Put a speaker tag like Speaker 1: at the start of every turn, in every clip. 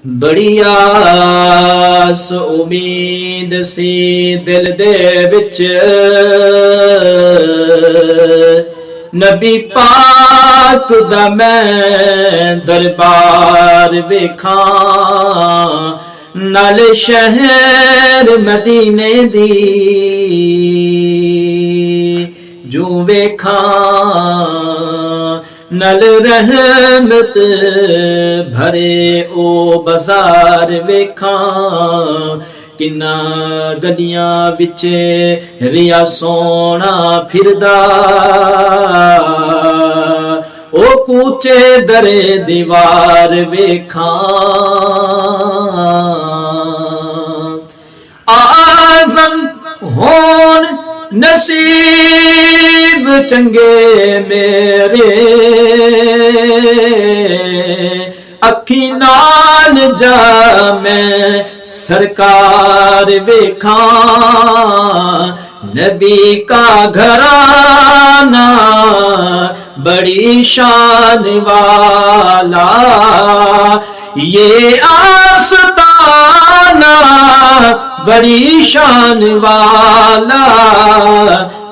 Speaker 1: بڑی آس امید سی دل دے وچ نبی پاک دا میں دربار ویکھاں نال شہر مدینے دی جو ویکھاں نل رحمت بھرے او بازار ویکھاں کنا گلیاں وچ ریا سونا پھردا او کوچے درے دیوار ویکھاں آزم ہون نصیب چنگے میرے اکھی نال جا میں سرکار ویکھاں نبی کا گھرانہ بڑی شان والا یہ آستانہ بڑی شان والا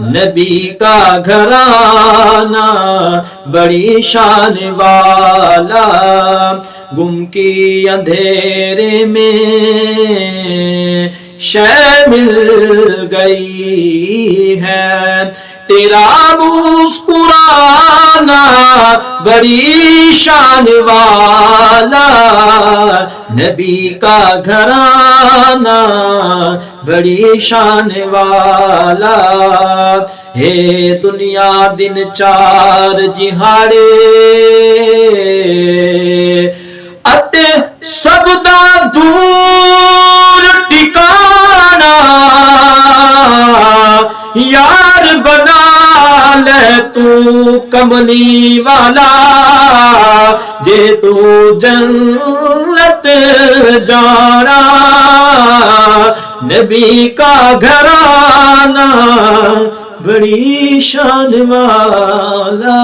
Speaker 1: نبی کا گھرانہ بڑی شان والا گم کی اندھیرے میں شے مل گئی ہے تیرا مسکرانا بڑی شان والا نبی کا گھرانہ بڑی شان والا ہے دنیا دن چار جہاڑے اتے سب دا دور ٹھکانا یار بنا لے تو کملی والا جے تو جنت جانا نبی کا گھرانہ بڑی شان والا